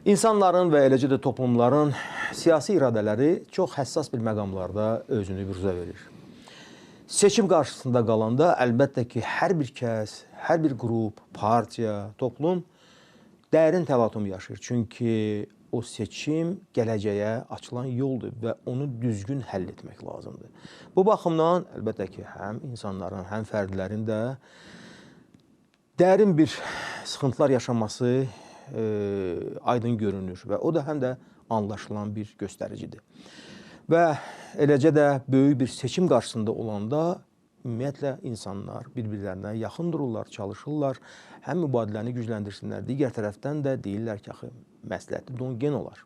İnsanların və eləcə də toplumların siyasi iradələri çox həssas bir məqamlarda özünü büruzə verir. Seçim qarşısında qalanda əlbəttə ki, hər bir kəs, hər bir qrup, partiya, toplum dərin təlatum yaşayır. Çünki o seçim gələcəyə açılan yoldur və onu düzgün həll etmək lazımdır. Bu baxımdan əlbəttə ki, həm insanların, həm fərdlərin də dərin bir sıxıntılar yaşaması aydın görünür və o da həm də anlaşılan bir göstəricidir. Və eləcə də böyük bir seçim qarşısında olanda ümumiyyətlə insanlar bir-birlərinə yaxın dururlar, çalışırlar, həm mübadiləni gücləndirsinlər, digər tərəfdən də deyirlər ki, axı, məsləhətli dongen olar.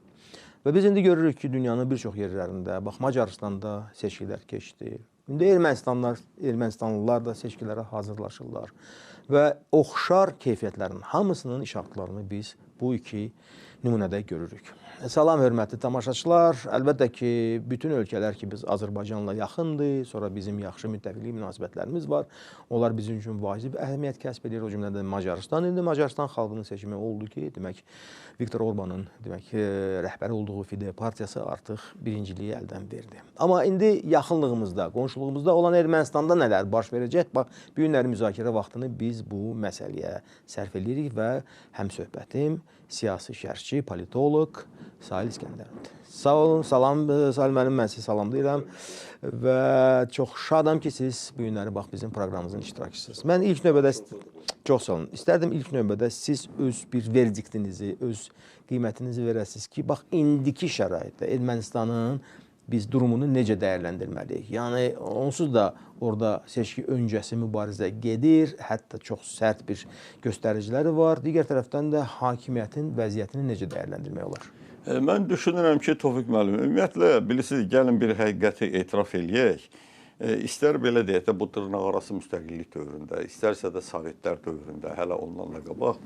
Və biz indi görürük ki, dünyanın bir çox yerlərində, bax, Macaristanda seçkilər keçdi. İndi Ermənistanlılar da seçkilərə hazırlaşırlar və oxşar keyfiyyətlərin hamısının işarətlərini biz bu iki nümunədə görürük. Salam, hörmətli tamaşaçılar. Əlbəttə ki, bütün ölkələr ki, biz Azərbaycanla yaxındır, sonra bizim yaxşı müttəfiqlik münasibətlərimiz var. Onlar bizim üçün vacib əhəmiyyət kəsb edir, o cümlədən Macarıstan. İndi Macarıstan xalqının seçimi oldu ki, demək, Viktor Orbanın rəhbəri olduğu Fide partiyası artıq birinciliyi əldən verdi. Amma indi yaxınlığımızda, qonşuluğumuzda olan Ermənistanda nələr baş verəcək? Bax, bu günlərin müzakirə vaxtını biz bu məsələyə sərf edirik və həmsöhbətim siyasi şərhçi, politoloq Sahil İskəndərovdur. Sağ olun, salam Sahil müəllim, mən sizi salamlayıram və çox şadam ki, siz bu günləri bax bizim proqramımızın iştirakçısınız. Mən ilk növbədə çox sağ olun. İstərdim ilk növbədə siz öz bir verdiktinizi, öz qiymətinizi verəsiniz ki, bax indiki şəraitdə Ermənistanın biz durumunu necə dəyərləndirməliyik? Yəni, onsuz da orada seçki öncəsi mübarizə gedir, hətta çox sərt bir göstəriciləri var. Digər tərəfdən də hakimiyyətin vəziyyətini necə dəyərləndirmək olar? Mən düşünürəm ki, Tofiq müəllim, ümumiyyətlə, bilirsiniz, gəlin bir həqiqəti etiraf eləyək. İstər belə deyək də bu dırnaqarası müstəqillik dövründə, istərsə də Sovetlər dövründə, hələ ondan da qabaq.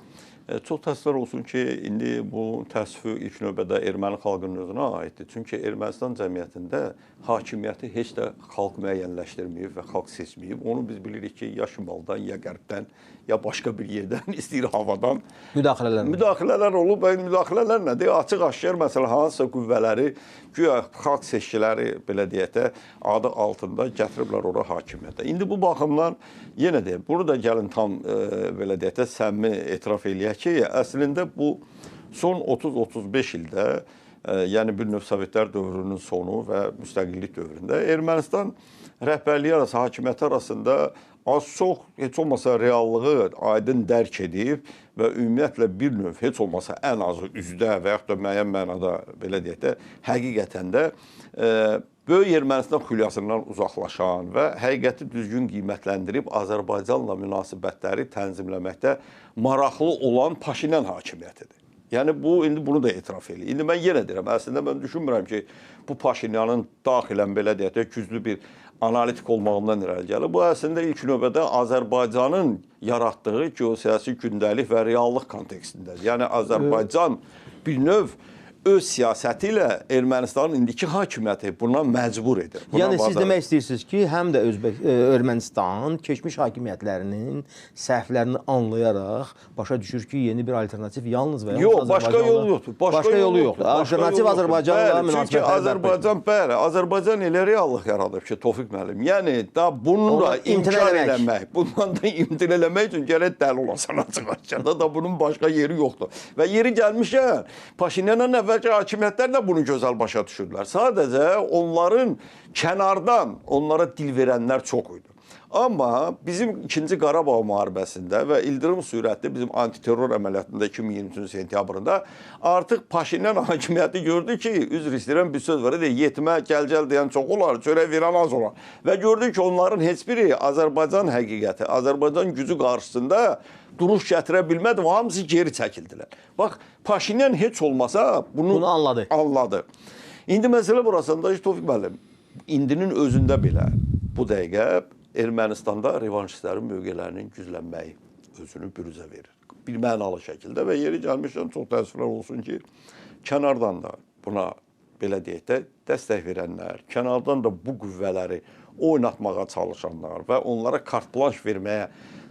Çox təəssüflər olsun ki, indi bu təəssüfü ilk növbədə erməni xalqının özünə aiddir. Çünki Ermənistan cəmiyyətində hakimiyyəti heç də xalq müəyyənləşdirməyib və xalq seçməyib. Onu biz bilirik ki, ya şimaldan, ya qərbdən, ya başqa bir yerdən, istəyir havadan müdaxilələr olub. Müdaxilələr nədir? Açıq-aşkar, məsələn, hansısa qüvvələri, güya xalq seçkiləri, belə deyək də, adı altında gətiriblər ora hakimiyyətə. İndi bu baxımdan, yenə deyək, bunu da gəlin tam, belə deyək də, səmimi etiraf eləyək ki, əslində bu son 30-35 ildə, yəni bir növ Sovetlər dövrünün sonu və müstəqillik dövründə Ermənistan rəhbərliyi arası, hakimiyyəti arasında az-çox, heç olmasa reallığı aydın dərk edib və ümumiyyətlə bir növ, heç olmasa ən azı üzdə və yaxud da müəyyən mənada, belə deyək də, həqiqətən də böyük Ermənistan xülyasından uzaqlaşan və həqiqəti düzgün qiymətləndirib Azərbaycanla münasibətləri tənzimləməkdə maraqlı olan Paşinyan hakimiyyətidir. Yəni, indi bunu da etiraf edir. İndi mən yenə deyirəm, əslində mən düşünmürəm ki, bu Paşinyanın daxilən, belə deyək də, güclü bir analitik olmağından irəli gəlir. Bu, əslində, ilk növbədə Azərbaycanın yaratdığı geosiyasi gündəlik və reallıq kontekstindədir. Yəni, Azərbaycan bir növ öz siyasəti ilə Ermənistanın indiki hakimiyyəti buna məcbur edir. Yəni, siz demək istəyirsiniz ki, həm də Ermənistan keçmiş hakimiyyətlərinin səhvlərini anlayaraq başa düşür ki, yeni bir alternativ yalnız və yalnız Azərbaycanla... Yox, başqa yolu yoxdur. Başqa yolu yoxdur. Alternativ Azərbaycanla münasibətlər... Çünki Azərbaycan, bəli, Azərbaycan elə reallıq yaradıb ki, Tofiq müəllim. Yəni, da bunu da inkar eləmək, bundan da imtina eləmək üçün gərək dəli olasan açıq-aşkar da bunun başqa yeri yoxdur. Və yeri gəlmişkən, Paşinyanla əvvəlki hakimiyyətlər də bunu gözəl başa düşürdülər. Sadəcə onların kənardan onlara dil verənlər çox idi. Amma bizim 2-ci Qarabağ müharibəsində və ildırım sürətli bizim antiterror əməliyyatında 2023 sentyabrında artıq Paşinyan hakimiyyəti gördü ki, üzr istəyirəm bir söz var, yetimə gəl-gəl deyən çox olar, çörək verən az olar. Və gördü ki, onların heç biri Azərbaycan həqiqəti, Azərbaycan gücü qarşısında duruş gətirə bilmədi və hamısı geri çəkildilər. Bax, Paşinyan heç olmasa bunu anladı. İndi məsələ burasında Tofiq müəllim, indinin özündə belə bu dəqiqə Ermənistanda revanşistlərin mövqelərinin güclənməyi özünü bürüzə verir. Bir mənalı şəkildə və yeri gəlmişdən çox təəssüflər olsun ki, kənardan da buna, belə deyək də, dəstək verənlər, kənardan da bu qüvvələri oynatmağa çalışanlar və onlara kart blanş verməyə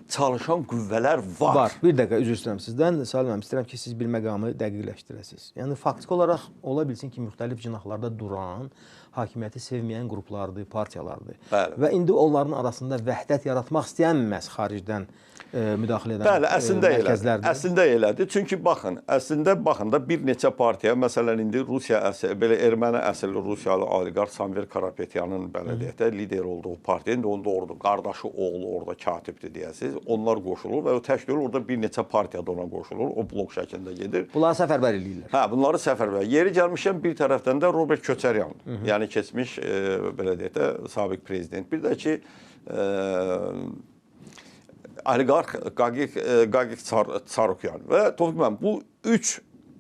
çalışan qüvvələr var. Var. Bir dəqiqə üzr istəyirəm sizdən. Salim müəllim, istəyirəm ki, siz bir məqamı dəqiqləşdirəsiniz. Yəni faktiki olaraq ola bilsin ki, müxtəlif cinahlarda duran, hakimiyyəti sevməyən qruplardır, partiyalardır. Bəli. Və indi onların arasında vəhdət yaratmaq istəyən məhz xaricdən müdaxilə edən Bəli, əslində elədir. mərkəzlərdir. Əslində elədir. Çünki baxın da bir neçə partiya, məsələn indi Rusiya belə erməni əsilli Rusiyalı oliqarx Samvel Karapetyanın belə deyək də lider olduğu partiya indi onda orada qardaşı, oğlu orada katibdir deyəsiz. Onlar qoşulur və o təşkil orada bir neçə partiya da ona qoşulur. O blok şəklində gedir. Bunları səfərbər eləyirlər. Hə, bunları səfərbər. Yeri gəlmişkən bir tərəfdən də Robert Köçəryan, yəni keçmiş belə deyək də sabiq prezident. Bir də ki oliqarx Qaqik Çarukyan və Tofiq müəllim bu üç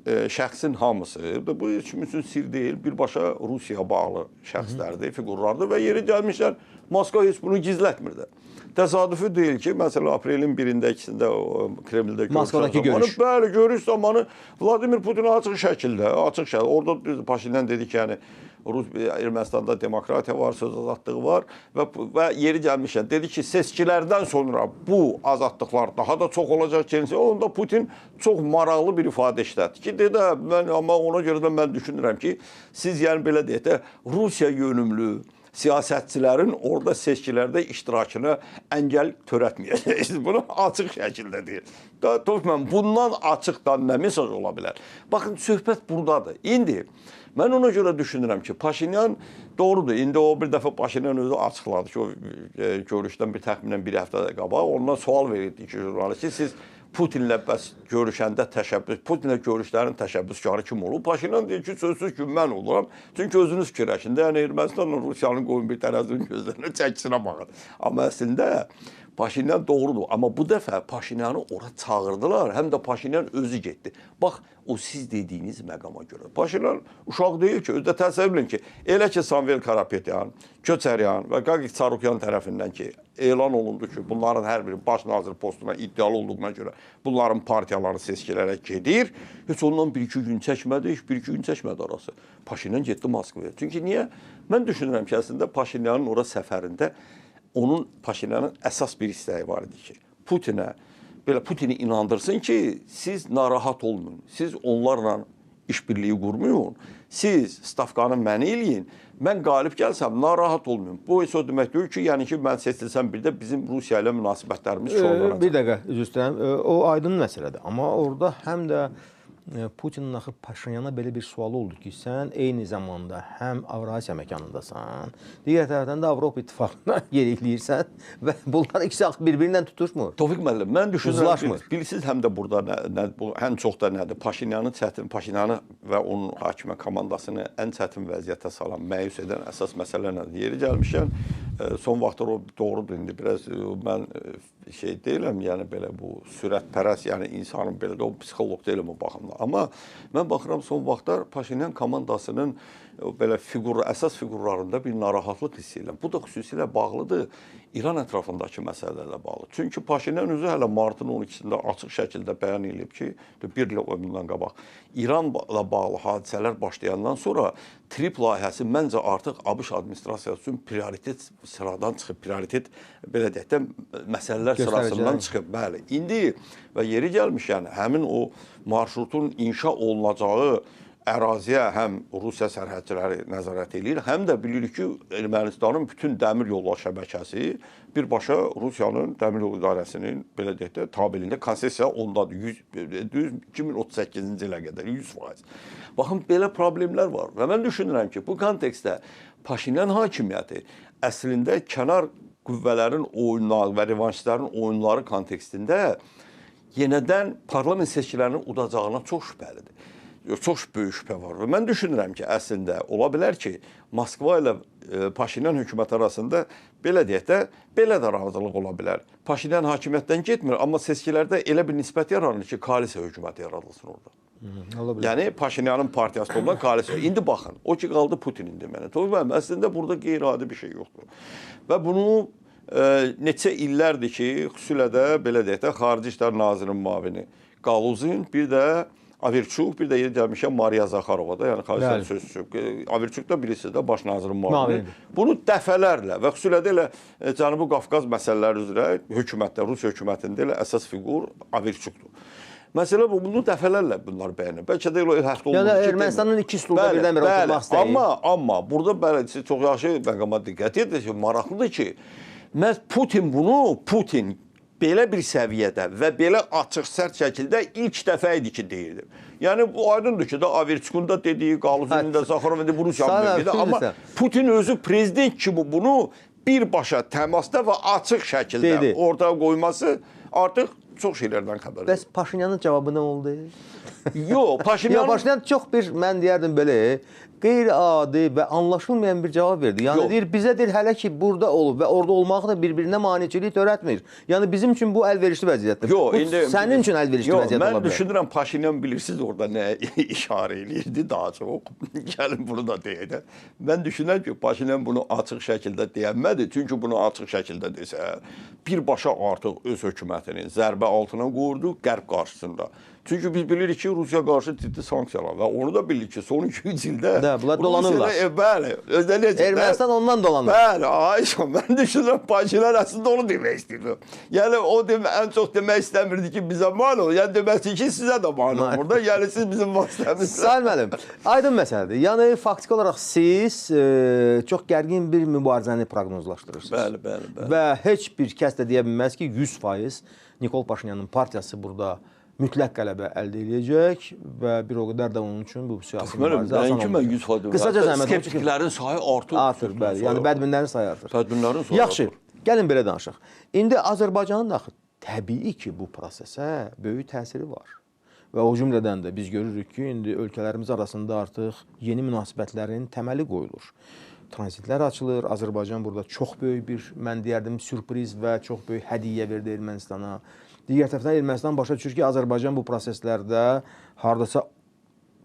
şəxsin hamısı, bu heç üçün sir deyil, birbaşa Rusiyaya bağlı şəxslərdir, fiqurlardır və yeri gəlmişlər Moskva heç bunu gizlətmir də. Təsadüfi deyil ki, məsələn aprelin 1-də, 2-də Kremldə Moskvadakı görüş. Bəli, görüş zamanı Vladimir Putin açıq şəkildə, orada Paşinyan dedi ki, yəni Ermənistanda demokratiya var, söz azadlığı var və yeri gəlmişən dedi ki, seçkilərdən sonra bu azadlıqlar daha da çox olacaq ki, onda Putin çox maraqlı bir ifadə işlədi ki, dedi, amma ona görə də mən düşünürəm ki, siz yəni belə deyək də Rusiya yönümlü siyasətçilərin orada seçkilərdə iştirakına əngəl törətməyəcəksiniz. Bunu açıq şəkildə deyir. Tofiq müəllim, bundan açıqdan nə mesaj ola bilər? Baxın, söhbət buradadır. İndi mən ona görə düşünürəm ki, Paşinyan doğrudur. İndi o bir dəfə Paşinyan özü açıqladı ki, o görüşdən bir təxminən bir həftə qabaq ondan sual verirdi ki, jurnalist, siz Putinlə bəs görüşəndə Putinlə görüşlərin təşəbbüskarı kim olur? Paşinyan deyir ki, sözsüz ki, mən oluram. Çünki özünüz fikirləşin. Yəni Ermənistanla Rusiyanın qoyun bir tərəzinin gözlərinə çəkisinə baxın. Amma əslində Paşinyan doğrudur. Amma bu dəfə Paşinyanı ora çağırdılar. Həm də Paşinyan özü getdi. Bax, o siz dediyiniz məqama görə. Paşinyan uşaq deyil ki, özdə təsəvvür edin ki, elə ki Samvel Karapetyan, Köçəryan və Qaqik Çarukyan tərəfindən ki, elan olundu ki, bunların hər biri baş nazir postuna iddialı olduğuna görə bunların partiyaları seçkilərə gedir. Heç ondan 1-2 gün çəkmədi, 1-2 gün çəkmədi arası. Paşinyan getdi Moskvaya. Çünki niyə? Mən düşünürəm ki, əslində Paşinyanın ora səfərində Paşinyanın əsas bir istəyi var idi ki, Putini inandırsın ki, siz narahat olmayın, siz onlarla işbirliği qurmayın, siz stavkanı məni eləyin, mən qalib gəlsəm narahat olmayın. Bu heç o demək deyil ki, yəni ki, mən seçilsəm bir də bizim Rusiya ilə münasibətlərimiz çoğalacaq. Bir dəqiqə, üzr istəyirəm, o aydın məsələdir. Amma orada həm də Putinin axı Paşinyana belə bir sualı oldu ki, sən eyni zamanda həm Avrasiya məkanındasan, digər tərəfdən də Avropa İttifaqına yerləşirsən və bunlar ikisi bir-birindən tutuşmur. Tofiq müəllim, mən düşünürəm ki, bilirsiniz həm də burada ən çox da nədir? Paşinyanı və onun hakimə komandasını ən çətin vəziyyətə salan, məyus edən əsas məsələ nədir? Yeri gəlmişən, son vaxtlar o doğrudur indi biraz mən deyiləm, yəni belə bu sürətpərəst, yəni insanın belə də o psixoloq deyiləm o baxımda. Amma mən baxıram son vaxtlar Paşinyan komandasının belə əsas fiqurlarında bir narahatlıq hiss edirəm. Bu da xüsusilə bağlıdır İran ətrafındakı məsələlərlə bağlı. Çünki Paşinyan özü hələ martın 12-sində açıq şəkildə bəyan edib ki, bir il bundan qabaq İranla bağlı hadisələr başlayandan sonra TRIP layihəsi məncə artıq ABŞ administrasiyası üçün prioritet sıradan çıxıb, prioritet belə deyək də məsələlər sırasından çıxıb. Bəli. İndi və yeri gəlmişkən həmin o marşrutun inşa olunacağı əraziyə həm Rusiya sərhədçiləri nəzarət edir, həm də bilirik ki, Ermənistanın bütün dəmir yolları şəbəkəsi birbaşa Rusiyanın dəmir yolu idarəsinin belə deyək də tabeliyində konsesiya ondadır. 2038-ci ilə qədər 100%. Baxın, belə problemlər var və mən düşünürəm ki, bu kontekstdə Paşinyan hakimiyyəti əslində kənar qüvvələrin oyunları və revanşistlərin oyunları kontekstində yenidən parlament seçkilərinin udacağına çox şübhəlidir. Çox böyük şübhə var və mən düşünürəm ki, əslində ola bilər ki, Moskva ilə Paşinyan hökumət arasında belə deyək də, belə də razılıq ola bilər. Paşinyan hakimiyyətdən getmir, amma seçkilərdə elə bir nisbət yaranır ki, koalisiya hökuməti yaradılsın orada. Yəni Paşinyanın partiyası olan koalisiya. İndi baxın, o ki qaldı Putinin deməli. Əslində burada qeyri-adi bir şey yoxdur. Və bunu neçə illərdir ki, xüsusilə də belə deyək də, Xarici İşlər Nazirinin müavini Qaluzin, bir də Averçuk, bir də yeri gəlmişəm Mariya Zakharova da, yəni xarici Bəli. sözçü. Averçuk da bilirsiniz də, baş nazirin müavini. Müavinidir. Bunu dəfələrlə və xüsusilə də elə Cənubi Qafqaz məsələləri üzrə hökumətdə, Rus hökumətində elə əsas fiqur Averçukdur. Məsələ bu, bunu dəfələrlə bunlar bəyənir. Bəlkə də elə həftə olmur. Yəni Ermənistanın iki stulda birdən bir oturmaq istəyir. Amma burada bəli, siz çox yaxşı məqama diqqət edirsiniz ki, maraqlıdır ki, məhz Putin belə bir səviyyədə və belə açıq sərt şəkildə ilk dəfə idi ki, deyirdi. Yəni bu aydındır ki, Averçukun da dediyi, Qaluzinin də, Zakharovun da, bu Rusiyanın dediyi, amma Putin özü prezident kimi bunu birbaşa təmasda və açıq şəkildə ortaya qoyması artıq çox şeylərdən xəbər verir. Bəs Paşinyanın cavabı nə oldu? Yox, Paşinyan çox bir, mən deyərdim belə, qeyri-adi və anlaşılmayan bir cavab verdi. Yəni deyir, bizə deyir, hələ ki burada olub və orada olmaq da bir-birinə maneçilik törətmir. Yəni bizim üçün bu əlverişli vəziyyətdir. Yox, indi sənin üçün əlverişli vəziyyət ola bilər. Mən düşünürəm Paşinyan bilirsiniz orada nə işarə eləyirdi daha çox. Gəlin bunu da deyək də. Mən düşünürəm ki, Paşinyan bunu açıq şəkildə deyənmədi. Çünki bunu açıq şəkildə desə, birbaşa artıq öz hökumətinin zərbə altına qoyurdu Qərb qarşısında. Çünki biz bilirik ki, Rusiya qarşı ciddi sanksiyalar və onu da bilirik ki, son 2-3 ildə bunlar dolanırlar. Bəli, özdə necə? Ermənistan ondan dolanır. Bəli, Ayşə, mən düşünürəm Paşinyan əslində onu demək istəyir. Yəni o ən çox demək istəmirdi ki, bizə mal olur. Yəni deməsi ki, sizə də mal olur burada. Yəni siz bizim vasitəmizdə. Sayın müəllim, aydın məsələdir. Yəni faktiki olaraq siz çox gərgin bir mübarizəni proqnozlaşdırırsınız. Bəli. Və heç bir kəs də deyə bilməz ki, 100% Nikol Paşinyanın partiyası burada mütləq qələbə əldə edəcək və bir o qədər də onun üçün bu siyasi mübarizə asan olmayacaq. Qısaca zəhmət skeptiklərin sayı artır. Artır, bəli. Yəni bədbinlərin sayı artır. Bədbinlərin sayı Yaxşı, gəlin belə danışaq. İndi Azərbaycanın da təbii ki, bu prosesə böyük təsiri var. Və o cümlədən də biz görürük ki, indi ölkələrimiz arasında artıq yeni münasibətlərin təməli qoyulur. Tranzitlər açılır. Azərbaycan burada çox böyük bir, mən deyərdim, sürpriz və çox böyük hədiyyə verdi Ermənistana. Digər tərəfdən Ermənistan başa düşür ki, Azərbaycan bu proseslərdə hardasa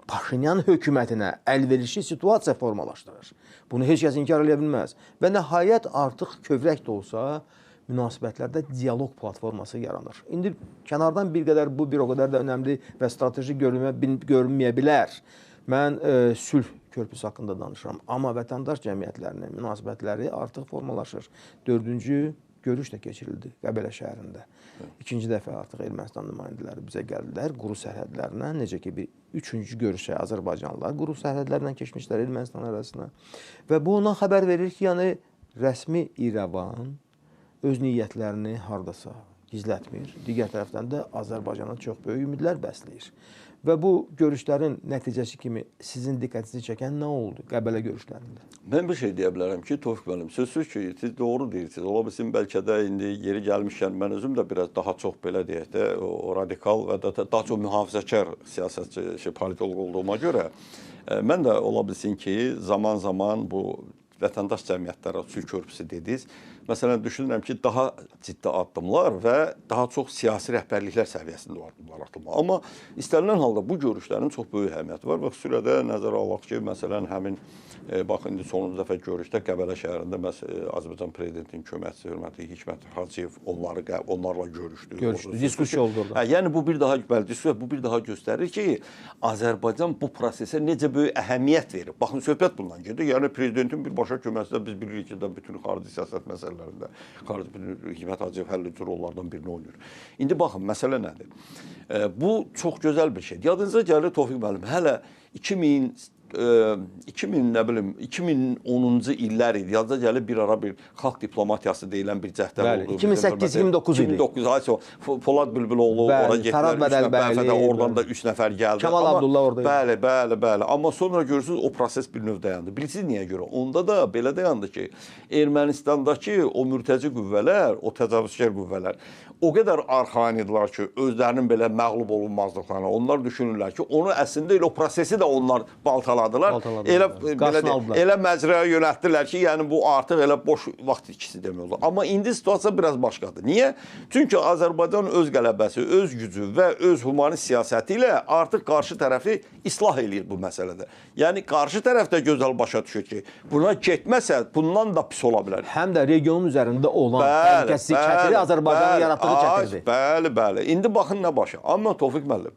Paşinyan hökumətinə əlverişli situasiya formalaşdırır. Bunu heç kəs inkar edə bilməz. Və nəhayət artıq kövrək də olsa münasibətlərdə dialoq platforması yaranır. İndi kənardan bir qədər bu bir o qədər də önəmli və strateji görünməyə bilər. Mən sülh körpüsü haqqında danışıram. Amma vətəndaş cəmiyyətlərinin münasibətləri artıq formalaşır. 4-cü görüş də keçirildi Qəbələ şəhərində. İkinci dəfə artıq Ermənistan nümayəndələri bizə gəldilər quru sərhədlərinə. Necə ki, bir üçüncü görüşə Azərbaycanlılar quru sərhədlərlə keçmişlər Ermənistan arasına. Və bu ondan xəbər verir ki, yəni rəsmi İrəvan öz niyyətlərini hardasa gizlətmir. Digər tərəfdən də Azərbaycana çox böyük ümidlər bəsləyir. Və bu görüşlərin nəticəsi kimi sizin diqqətinizi çəkən nə oldu Qəbələ görüşlərində? Mən bir şey deyə bilərəm ki, Tofiq müəllim, sözsüz ki, siz doğru deyirsiniz. Ola bilsin bəlkə də indi yeri gəlmişkən mən özüm də biraz daha çox belə deyək də o radikal və daha çox mühafizəkar siyasətçi, politoloq olduğuma görə mən də ola bilsin ki, zaman-zaman bu vətəndaş cəmiyyətləri sülh körpüsü dediniz. Məsələn, düşünürəm ki, daha ciddi addımlar və daha çox siyasi rəhbərliklər səviyyəsində o addımlar atılmalı. Amma istənilən halda bu görüşlərin çox böyük əhəmiyyəti var və xüsusilə də nəzərə alaq ki, məsələn, həmin baxın, indi sonuncu dəfə görüşdə Qəbələ şəhərində Azərbaycan prezidentinin köməkçisi, hörmətli Hikmət Hacıyev onlarla görüşdü. Diskussiya oldu orada. Yəni bu bir daha göstərir ki, Azərbaycan bu prosesə necə böyük əhəmiyyət verir. Baxın, söhbət bundan gedir. Yəni prezidentin birbaşa köməkçisi biz bilirik ki, bütün xarici siyasət məsələlərində Hikmət Hacıyev həlledici rollardan birini oynayır. İndi baxın, məsələ nədir? Bu çox gözəl bir şeydir. Yadınıza gəlir Tofiq müəllim, hələ 2010-cu illər idi. Yadda gəlir bir ara bir xalq diplomatiyası deyilən bir cəhdlər oldu. 2008-2009 idi. 2009, Polad Bülbüloğlu ora getdilər, oradan da 3 nəfər gəldi. Kemal Abdullah orada. Bəli. Amma sonra görürsünüz o proses bir növ dayandı. Bilirsiniz niyə görə? Onda da belə dayandı ki, Ermənistandakı o mürtəci qüvvələr, o təcavüzkar qüvvələr o qədər arxain idilər ki, özlərinin belə məğlub olunmazlıqlarına. Onlar düşünürlər ki, onu əslində elə o prosesi də onlar baltaladılar. Elə məcraya yönəltdilər ki, yəni bu artıq elə boş vaxt ikisi demək olur. Amma indi situasiya biraz başqadır. Niyə? Çünki Azərbaycan öz qələbəsi, öz gücü və öz humanist siyasəti ilə artıq qarşı tərəfi islah eləyir bu məsələdə. Yəni qarşı tərəf də gözəl başa düşür ki, buna getməsə bundan da pis ola bilər. Həm də regionun üzərində olan təhlükəsizlik çətiri Azərbaycanın yaratdığı çətirdir. Bəli. İndi baxın nə başa. Amma Tofiq müəllim,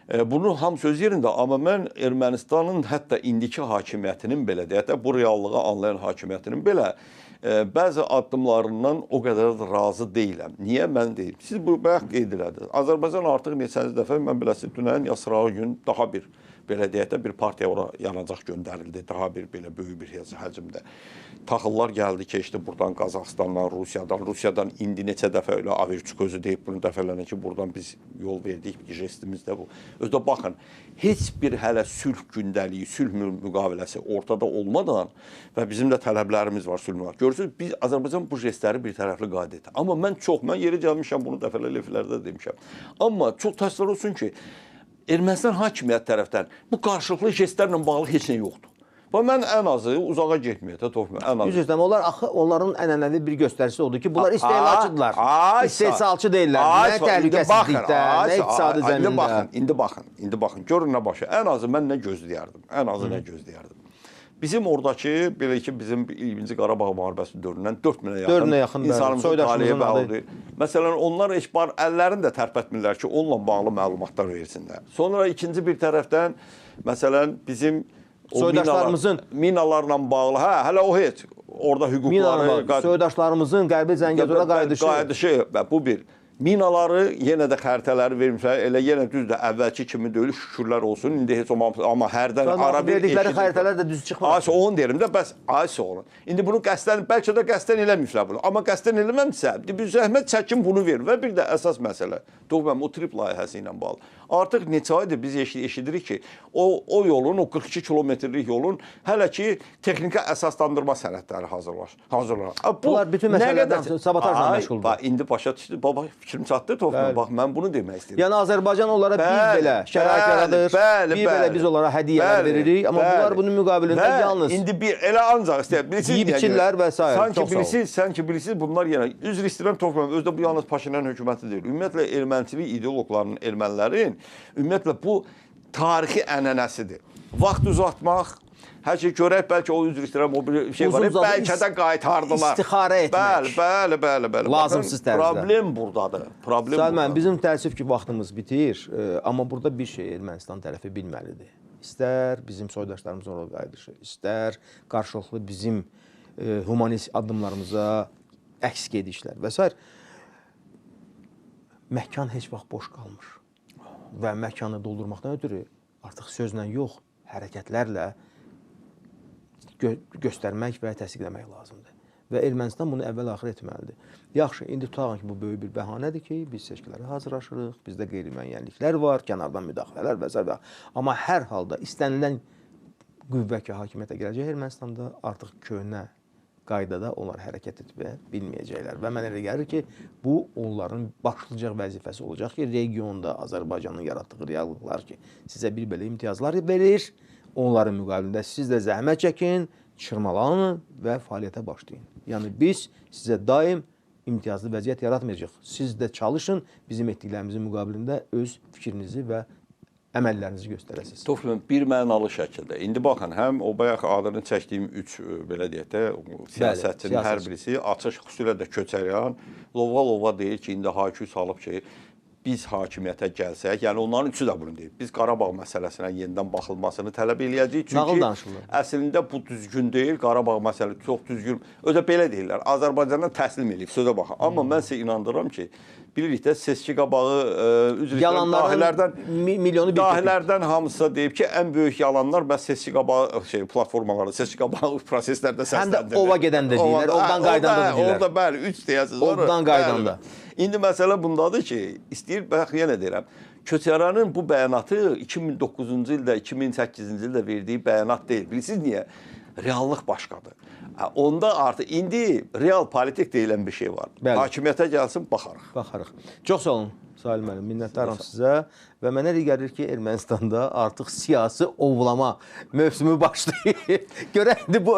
Bunu hamısı öz yerində, amma mən Ermənistanın hətta indiki hakimiyyətinin belə deyək də, bu reallığı anlayan hakimiyyətinin belə bəzi addımlarından o qədər də razı deyiləm. Niyə mən deyim? Siz bu bayaq qeyd elədiniz. Azərbaycan artıq neçənci dəfə, mən biləsiniz, dünən ya sırağı gün daha bir belə deyək də bir partiya ora yanacaq göndərildi. Daha bir belə böyük bir həcmdə. Taxıllar gəldi, keçdi buradan Qazaxıstandan, Rusiyadan indi neçə dəfə elə Averçuk özü deyib bunu dəfələrlə ki, buradan biz yol verdik, jestimiz də bu. Özdə baxın, heç bir hələ sülh gündəliyi, sülh müqaviləsi ortada olmadan və bizim də tələblərimiz var sülh müqaviləsi. Görürsünüz, biz Azərbaycan bu jestləri bir tərəfli qayd etdi. Amma mən yeri gəlmişəm, bunu dəfələrlə efirlərdə demişəm. Amma çox təəssüf olsun ki, Ermənistan hakimiyyət tərəfdən bu qarşılıqlı jestlərlə bağlı heç nə yoxdur. Və mən ən azı uzağa getməyək də Tofiq müəllim. Düz istəyirəm. Onlar axı onların ənənəvi bir göstəricisi odur ki, bunlar istehlakçıdırlar. İstehsalçı deyirlər. Nə təhlükəsizlikdə, nə iqtisadi zəmində. İndi baxın. Görün nə başı. Ən azı mən nə gözləyərdim. Bizim oradakı, belə ki, bizim 20-ci Qarabağ müharibəsi dövründən 4000-ə yaxın insanımızın taliyə bağlıdır. Məsələn, onlar heç əllərini də tərpətmirlər ki, onunla bağlı məlumatlar versinlər. Sonra ikinci bir tərəfdən, məsələn, bizim soydaşlarımızın minalarla bağlı, hələ o heç orada hüquqları, soydaşlarımızın Qərbi Zəngəzura qayıdışı, bu bir. Minaları yenə də xəritələri vermişlər. Elə yenə düz də əvvəlki kimi deyil, şükürlər olsun. İndi heç olmamış, amma hərdən ara bir verdikləri xəritələr də düz çıxmır. Aysə onu deyirəm də, bəs aysə onu. İndi bunu qəsdən, bəlkə də qəsdən eləməyiblər bunu. Amma qəsdən eləməmsə, bir zəhmət çəkin bunu verin. Və bir də əsas məsələ, Doğum o trip layihəsi ilə bağlı. Artıq neçə aydır biz eşidirik ki, o yolun, o 42 kilometrlik yolun hələ ki texniki əsaslandırma sənədləri hazırlanır. Bunlar bütün məsələlərdən sabotajla məşğuldur. İndi başa düşdü, baba fikrim çatdı Tofiq. Bax, mən bunu demək istəyirəm. Yəni Azərbaycan onlara bir belə şərait yaradır, bir belə biz onlara hədiyyələr veririk, amma bunlar bunun müqabilində yalnız indi bir elə ancaq istəyir. Yiyib içirlər və s. Sanki bilirsiniz, bunlar yenə üzr istəyirəm Tofiq, özdə bu yalnız Paşinyan hökuməti deyil. Ümumiyyətlə erməniçilik ideoloqlarının, ermənilərin ümumiyyətlə bu tarixi ənənəsidir. Vaxt uzatmaq, hər şey görək, bəlkə o üzr istəyirəm, o bir şey var, bəlkə də qaytardılar. İstixarə etmək. Bəli. Lazımsız tərzdə. Problem buradadır. Səlmən, bizim təəssüf ki, vaxtımız bitir, amma burada bir şey Ermənistan tərəfi bilməlidir. İstər bizim soydaşlarımız orada qayıdışı, istər qarşılıqlı bizim humanist addımlarımıza əks gedişlər və s. Məkan heç vaxt boş qalmır. Və məkanı doldurmaqdan ötürü artıq sözlə yox, hərəkətlərlə göstərmək və təsdiqləmək lazımdır. Və Ermənistan bunu əvvəl-axır etməlidir. Yaxşı, indi tutaq ki, bu böyük bir bəhanədir ki, biz seçkilərə hazırlaşırıq, bizdə qeyri-müəyyənliklər var, kənardan müdaxilələr və s. Amma hər halda istənilən qüvvə ki, hakimiyyətə gələcək Ermənistanda artıq köhnə qaydada onlar hərəkət etməyə bilməyəcəklər. Və mənə elə gəlir ki, bu onların başlıca vəzifəsi olacaq ki, regionda Azərbaycanın yaratdığı reallıqlar ki, sizə bir belə imtiyazlar verir, onların müqabilində siz də zəhmət çəkin, çırmalanın və fəaliyyətə başlayın. Yəni biz sizə daim imtiyazlı vəziyyət yaratmayacaq. Siz də çalışın, bizim etdiklərimizin müqabilində öz fikrinizi və əməllərinizi göstərəsiniz. Tofiq, bir mənalı şəkildə. İndi baxın, həm o bayaq adını çəkdiyim üç, belə deyək də, siyasətçinin hər birisi açıq, xüsusilə də Köçəryan, lova deyir ki, indi Haykü salıb ki, biz hakimiyyətə gəlsək, yəni onların üçü də bunu deyib. Biz Qarabağ məsələsinə yenidən baxılmasını tələb eləyəcəyik. Çünki əslində bu düzgün deyil. Qarabağ məsələsi çox düzgün. Özə belə deyirlər. Azərbaycandan təslim edib, sözə baxın. Amma mən sizə inandırıram ki, bilirik də seçki qabağı üzr istəyirəm, dahilərdən hamısı deyib ki, ən böyük yalanlar bəs seçki qabağı platformalarda, seçki qabağı proseslərdə səsləndirilir. Həm də ova gedəndə deyirlər, ovdan qaydanda deyirlər. Orada bəli, 3 deyəsiniz. Ovdan qaydanda. İndi məsələ bundadır ki, istəyir, bax yenə deyirəm, Köçəryanın bu bəyanatı 2009-cu ildə, 2008-ci ildə verdiyi bəyanat deyil. Bilirsiniz niyə? Reallıq başqadır. Onda artıq indi real politik deyilən bir şey var. Bəli. Hakimiyyətə gəlsin, baxarıq. Çox sağ olun, Salih müəllim, minnətdaram sizə və mənə elə gəlir ki, Ermənistanda artıq siyasi ovlama mövsümü başlayır. Görək bu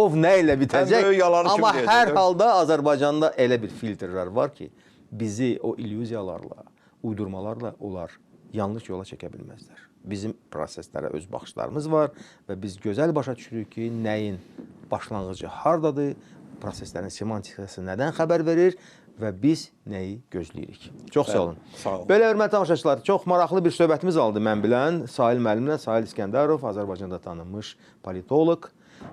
ov nə ilə bitəcək? Amma hər halda Azərbaycanda elə bir filtrlər var ki, bizi o illüziyalarla, uydurmalarla onlar yanlış yola çəkə bilməzlər. Bizim proseslərə öz baxışlarımız var və biz gözəl başa düşürük ki, nəyin başlanğıcı hardadır, proseslərin semantikası nədən xəbər verir və biz nəyi gözləyirik. Çox sağ olun. Sağ olun. Belə hörmətli tamaşaçılar, çox maraqlı bir söhbətimiz oldu mən bilən. Sahil müəllimlə Sahil İskəndərov, Azərbaycanda tanınmış politoloq,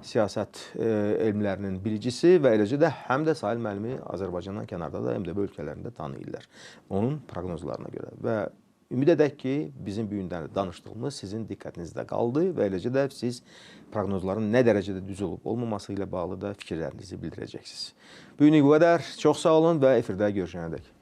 siyasət elmlərinin bilicisi və eləcə də həm də Sahil müəllimi Azərbaycandan kənarda da MDB ölkələrində tanıyırlar. Onun proqnozlarına görə və ümid edək ki, bizim bu gündən danışdığımız sizin diqqətinizdə qaldı və eləcə də siz proqnozların nə dərəcədə düz olub olmaması ilə bağlı da fikirlərinizi bildirəcəksiniz. Bu günlük bu qədər. Çox sağ olun və efirdə görüşənədək.